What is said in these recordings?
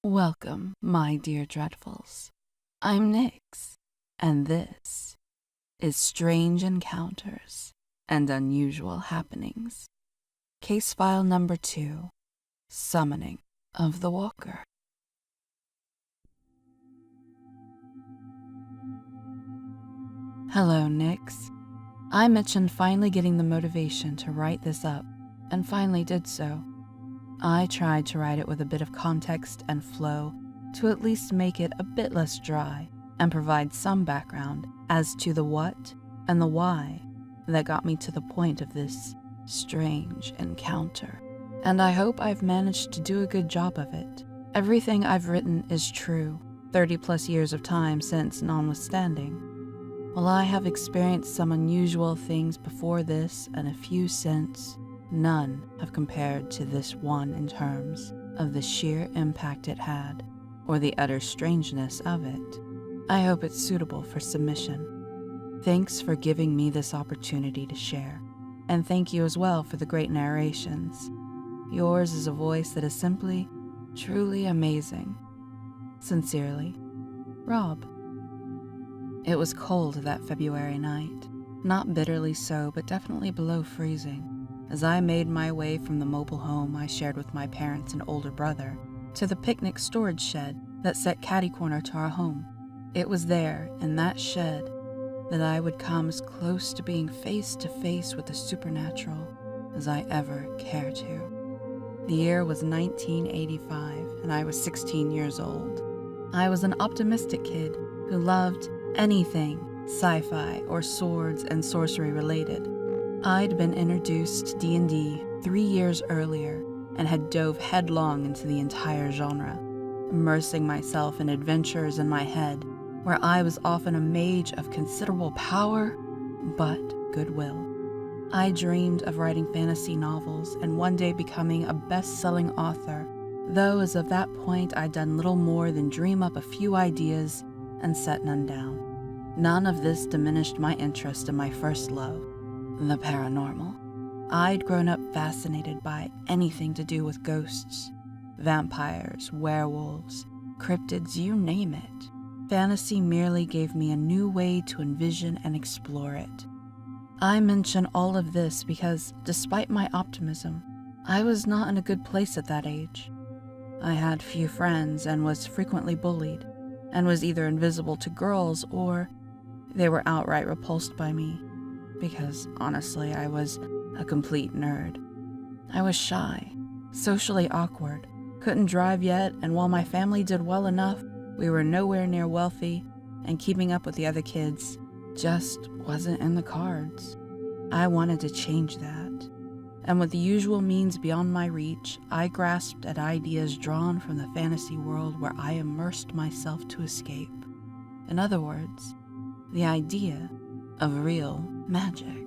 Welcome, my dear Dreadfuls. I'm Nyx, and this is Strange Encounters and Unusual Happenings. Case file number 2, Summoning of the Walker. Hello, Nyx. I mentioned finally getting the motivation to write this up, and finally did so. I tried to write it with a bit of context and flow to at least make it a bit less dry and provide some background as to the what and the why that got me to the point of this strange encounter. And I hope I've managed to do a good job of it. Everything I've written is true, 30 plus years of time since notwithstanding. While I have experienced some unusual things before this and a few since, none have compared to this one in terms of the sheer impact it had, or the utter strangeness of it. I hope it's suitable for submission. Thanks for giving me this opportunity to share, and thank you as well for the great narrations. Yours is a voice that is simply, truly amazing. Sincerely, Rob. It was cold that February night, not bitterly so, but definitely below freezing, as I made my way from the mobile home I shared with my parents and older brother to the picnic storage shed that set catty-corner to our home. It was there, in that shed, that I would come as close to being face to face with the supernatural as I ever care to. The year was 1985, and I was 16 years old. I was an optimistic kid who loved anything sci-fi or swords and sorcery related. I'd been introduced to D&D 3 years earlier and had dove headlong into the entire genre, immersing myself in adventures in my head where I was often a mage of considerable power, but goodwill. I dreamed of writing fantasy novels and one day becoming a best-selling author, though as of that point I'd done little more than dream up a few ideas and set none down. None of this diminished my interest in my first love, the paranormal. I'd grown up fascinated by anything to do with ghosts, vampires, werewolves, cryptids, you name it. Fantasy merely gave me a new way to envision and explore it. I mention all of this because, despite my optimism, I was not in a good place at that age. I had few friends and was frequently bullied, and was either invisible to girls or they were outright repulsed by me, because honestly, I was a complete nerd. I was shy, socially awkward, couldn't drive yet, and while my family did well enough, we were nowhere near wealthy, and keeping up with the other kids just wasn't in the cards. I wanted to change that, and with the usual means beyond my reach, I grasped at ideas drawn from the fantasy world where I immersed myself to escape. In other words, the idea of real magic.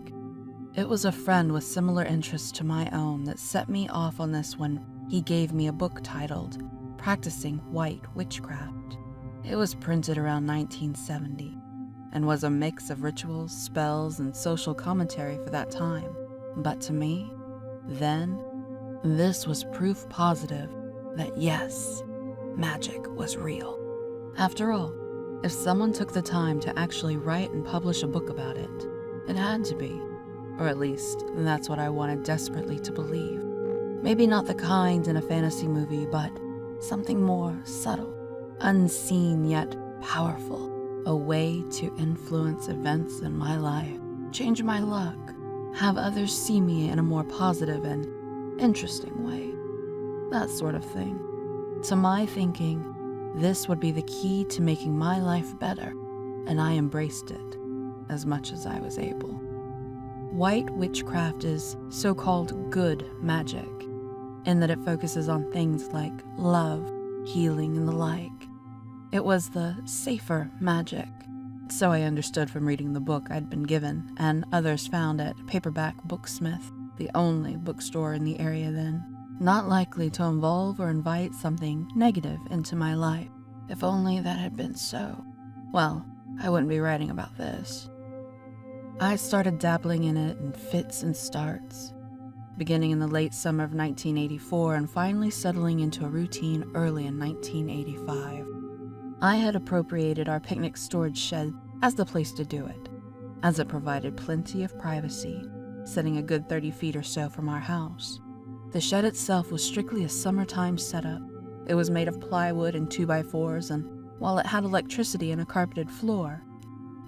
It was a friend with similar interests to my own that set me off on this when he gave me a book titled Practicing White Witchcraft. It was printed around 1970 and was a mix of rituals, spells, and social commentary for that time. But to me, then, this was proof positive that yes, magic was real. After all, if someone took the time to actually write and publish a book about it, it had to be. Or at least, that's what I wanted desperately to believe. Maybe not the kind in a fantasy movie, but something more subtle, unseen yet powerful. A way to influence events in my life, change my luck, have others see me in a more positive and interesting way. That sort of thing. To my thinking, this would be the key to making my life better, and I embraced it as much as I was able. White witchcraft is so-called good magic, in that it focuses on things like love, healing, and the like. It was the safer magic, so I understood from reading the book I'd been given, and others found at Paperback Booksmith, the only bookstore in the area then. Not likely to involve or invite something negative into my life. If only that had been so. Well, I wouldn't be writing about this. I started dabbling in it in fits and starts. beginning in the late summer of 1984 and finally settling into a routine early in 1985. I had appropriated our picnic storage shed as the place to do it, as it provided plenty of privacy, sitting a good 30 feet or so from our house. The shed itself was strictly a summertime setup. It was made of plywood and 2x4s, and while it had electricity and a carpeted floor,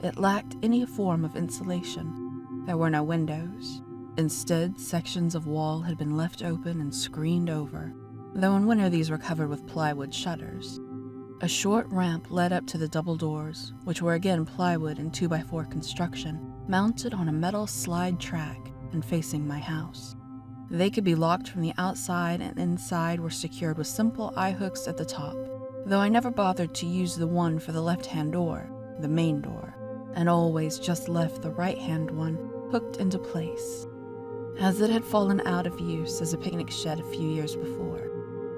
it lacked any form of insulation. There were no windows. Instead, sections of wall had been left open and screened over, though in winter these were covered with plywood shutters. A short ramp led up to the double doors, which were again plywood and 2x4 construction, mounted on a metal slide track and facing my house. They could be locked from the outside, and inside were secured with simple eye hooks at the top, though I never bothered to use the one for the left-hand door, the main door, and always just left the right-hand one hooked into place, as it had fallen out of use as a picnic shed a few years before.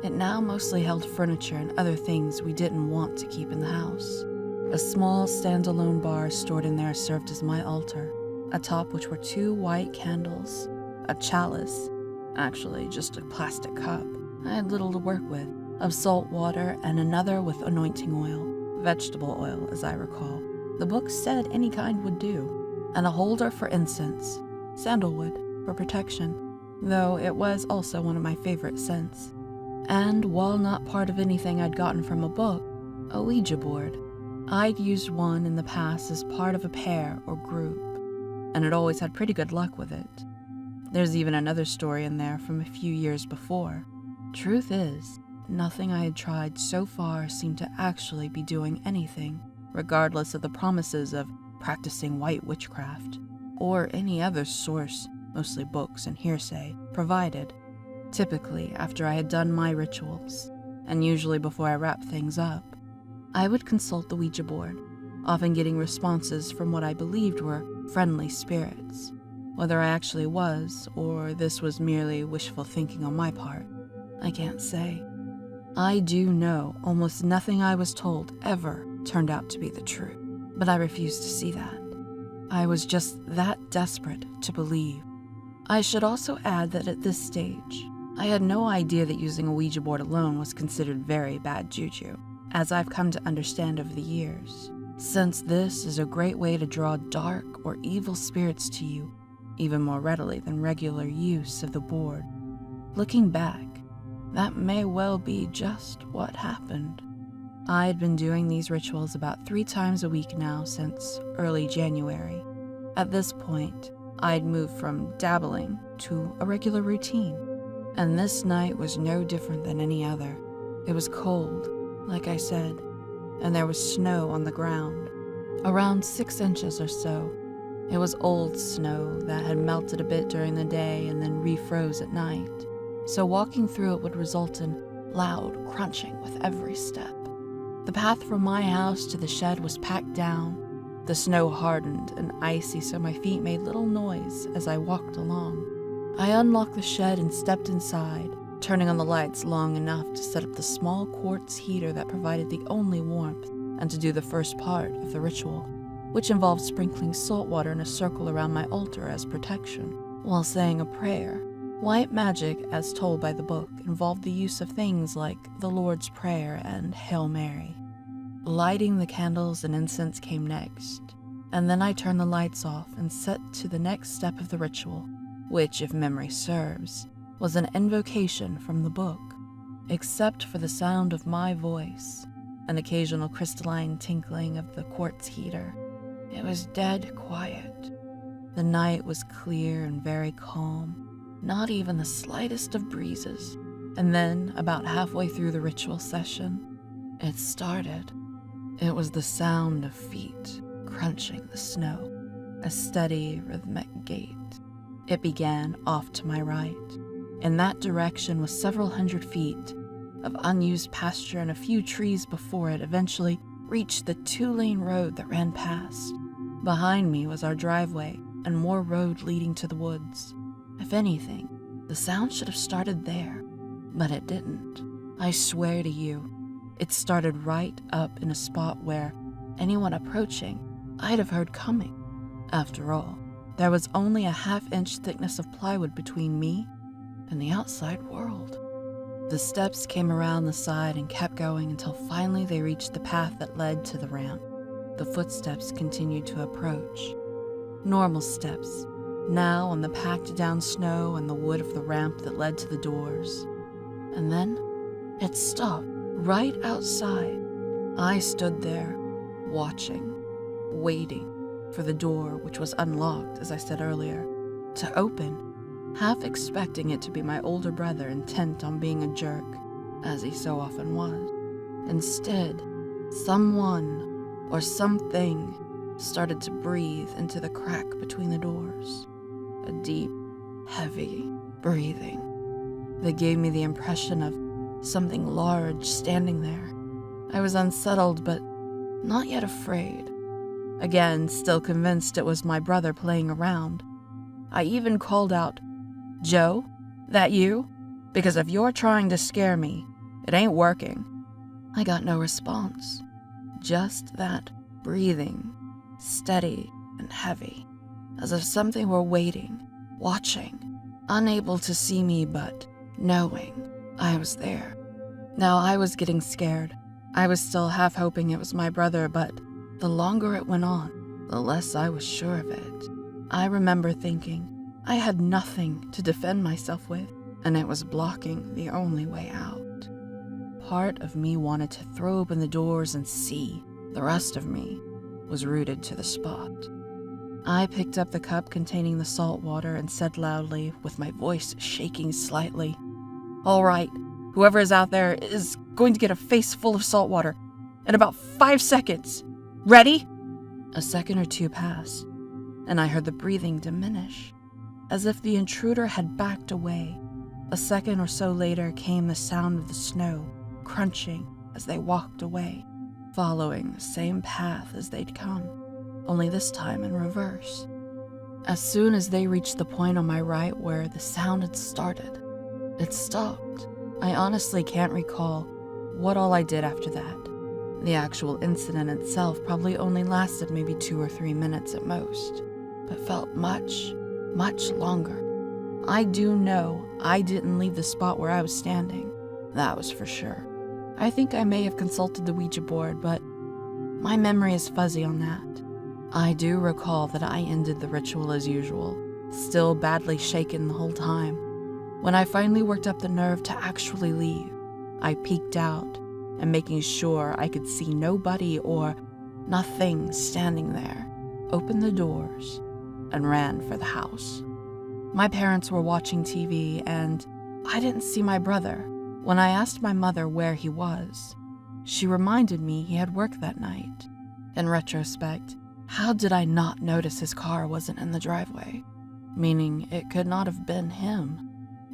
It now mostly held furniture and other things we didn't want to keep in the house. A small standalone bar stored in there served as my altar, atop which were 2 white candles, a chalice, actually just a plastic cup I had little to work with, of salt water, and another with anointing oil, vegetable oil as I recall. The book said any kind would do, and a holder for incense, sandalwood, for protection, though it was also one of my favorite scents. And while not part of anything I'd gotten from a book, a Ouija board. I'd used one in the past as part of a pair or group, and had always had pretty good luck with it. There's even another story in there from a few years before. Truth is, nothing I had tried so far seemed to actually be doing anything, regardless of the promises of practicing white witchcraft, or any other source, mostly books and hearsay, provided. Typically, after I had done my rituals, and usually before I wrapped things up, I would consult the Ouija board, often getting responses from what I believed were friendly spirits. Whether I actually was, or this was merely wishful thinking on my part, I can't say. I do know almost nothing I was told ever turned out to be the truth, but I refused to see that. I was just that desperate to believe. I should also add that at this stage, I had no idea that using a Ouija board alone was considered very bad juju, as I've come to understand over the years, since this is a great way to draw dark or evil spirits to you, even more readily than regular use of the board. Looking back, that may well be just what happened. I'd been doing these rituals about 3 times a week now since early January. At this point, I'd moved from dabbling to a regular routine, and this night was no different than any other. It was cold, like I said, and there was snow on the ground, around 6 inches or so. It was old snow that had melted a bit during the day and then refroze at night, so walking through it would result in loud crunching with every step. The path from my house to the shed was packed down. The snow hardened and icy, so my feet made little noise as I walked along. I unlocked the shed and stepped inside, turning on the lights long enough to set up the small quartz heater that provided the only warmth, and to do the first part of the ritual, which involved sprinkling salt water in a circle around my altar as protection, while saying a prayer. White magic, as told by the book, involved the use of things like the Lord's Prayer and Hail Mary. Lighting the candles and incense came next, and then I turned the lights off and set to the next step of the ritual, which, if memory serves, was an invocation from the book, except for the sound of my voice, an occasional crystalline tinkling of the quartz heater. It was dead quiet. The night was clear and very calm, not even the slightest of breezes. And then, about halfway through the ritual session, it started. It was the sound of feet crunching the snow, a steady, rhythmic gait. It began off to my right. In that direction was several hundred feet of unused pasture, and a few trees before it eventually reached the 2-lane road that ran past. Behind me was our driveway and more road leading to the woods. If anything, the sound should have started there, but it didn't. I swear to you, it started right up in a spot where anyone approaching I'd have heard coming. After all, there was only a 1/2-inch thickness of plywood between me in the outside world. The steps came around the side and kept going until finally they reached the path that led to the ramp. The footsteps continued to approach. Normal steps, now on the packed down snow and the wood of the ramp that led to the doors. And then it stopped right outside. I stood there, watching, waiting for the door, which was unlocked, as I said earlier, to open, half expecting it to be my older brother intent on being a jerk, as he so often was. Instead, someone or something started to breathe into the crack between the doors. A deep, heavy breathing that gave me the impression of something large standing there. I was unsettled, but not yet afraid. Again, still convinced it was my brother playing around. I even called out, "Joe, that you? Because if you're trying to scare me, it ain't working." I got no response. Just that breathing, steady and heavy, as if something were waiting, watching, unable to see me but knowing I was there. Now I was getting scared. I was still half hoping it was my brother, but the longer it went on, the less I was sure of it. I remember thinking I had nothing to defend myself with, and it was blocking the only way out. Part of me wanted to throw open the doors and see. The rest of me was rooted to the spot. I picked up the cup containing the salt water and said loudly, with my voice shaking slightly, "All right, whoever is out there is going to get a face full of salt water in about 5 seconds. Ready?" A second or two passed, and I heard the breathing diminish, as if the intruder had backed away. A second or so later came the sound of the snow crunching as they walked away, following the same path as they'd come, only this time in reverse. As soon as they reached the point on my right where the sound had started, it stopped. I honestly can't recall what all I did after that. The actual incident itself probably only lasted maybe 2 or 3 minutes at most, but felt much, much longer. I do know I didn't leave the spot where I was standing. That was for sure. I think I may have consulted the Ouija board, but my memory is fuzzy on that. I do recall that I ended the ritual as usual, still badly shaken the whole time. When I finally worked up the nerve to actually leave, I peeked out, and making sure I could see nobody or nothing standing there, opened the doors and ran for the house. My parents were watching TV, and I didn't see my brother. When I asked my mother where he was, she reminded me he had work that night. In retrospect, how did I not notice his car wasn't in the driveway? Meaning it could not have been him.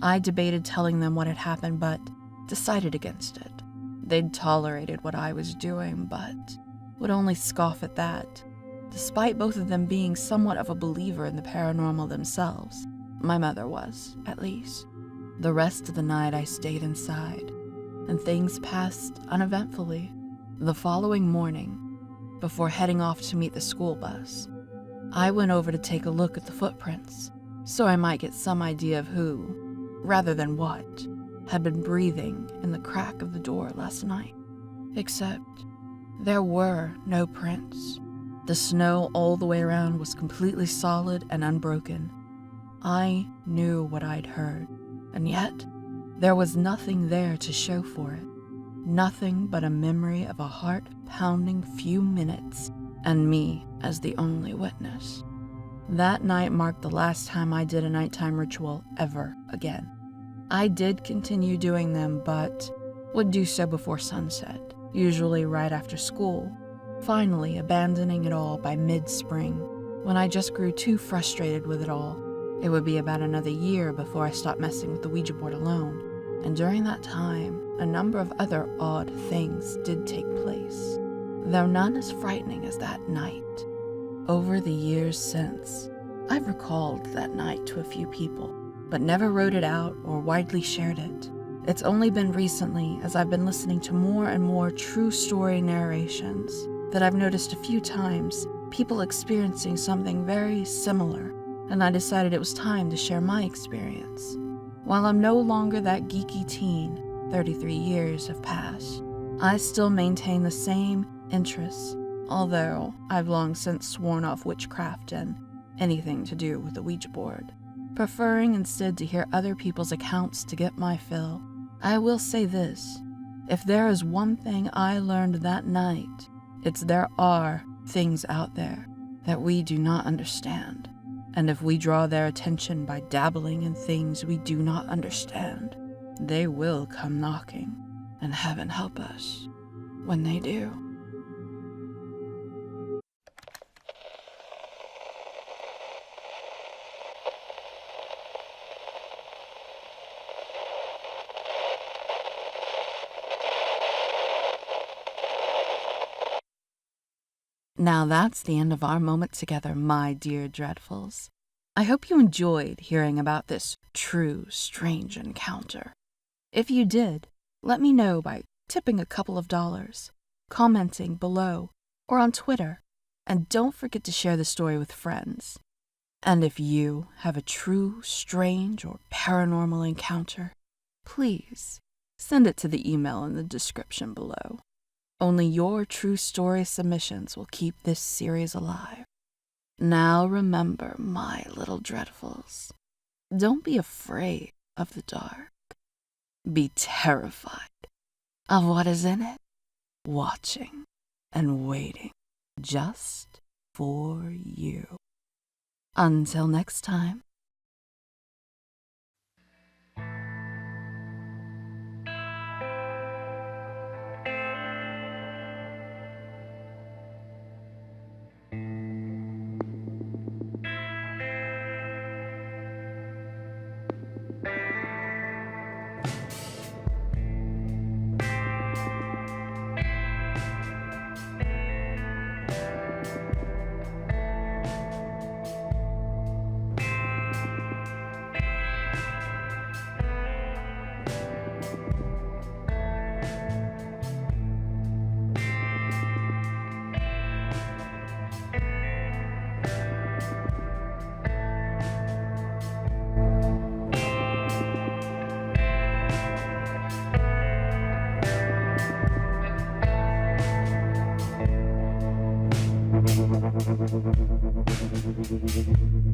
I debated telling them what had happened, but decided against it. They'd tolerated what I was doing, but would only scoff at that. Despite both of them being somewhat of a believer in the paranormal themselves, my mother was, at least. The rest of the night I stayed inside, and things passed uneventfully. The following morning, before heading off to meet the school bus, I went over to take a look at the footprints, so I might get some idea of who, rather than what, had been breathing in the crack of the door last night. Except there were no prints. The snow all the way around was completely solid and unbroken. I knew what I'd heard, and yet there was nothing there to show for it. Nothing but a memory of a heart-pounding few minutes, and me as the only witness. That night marked the last time I did a nighttime ritual ever again. I did continue doing them, but would do so before sunset, usually right after school, finally abandoning it all by mid-spring, when I just grew too frustrated with it all. It would be about another year before I stopped messing with the Ouija board alone, and during that time, a number of other odd things did take place, though none as frightening as that night. Over the years since, I've recalled that night to a few people, but never wrote it out or widely shared it. It's only been recently, as I've been listening to more and more true story narrations, that I've noticed a few times people experiencing something very similar, and I decided it was time to share my experience. While I'm no longer that geeky teen, 33 years have passed, I still maintain the same interests, although I've long since sworn off witchcraft and anything to do with the Ouija board, preferring instead to hear other people's accounts to get my fill. I will say this, if there is one thing I learned that night, it's there are things out there that we do not understand. And if we draw their attention by dabbling in things we do not understand, they will come knocking, and heaven help us when they do. Now that's the end of our moment together, my dear Dreadfuls. I hope you enjoyed hearing about this true, strange encounter. If you did, let me know by tipping a couple of dollars, commenting below, or on Twitter, and don't forget to share the story with friends. And if you have a true, strange, or paranormal encounter, please send it to the email in the description below. Only your true story submissions will keep this series alive. Now remember, my little Dreadfuls, don't be afraid of the dark. Be terrified of what is in it, watching and waiting just for you. Until next time. Thank you.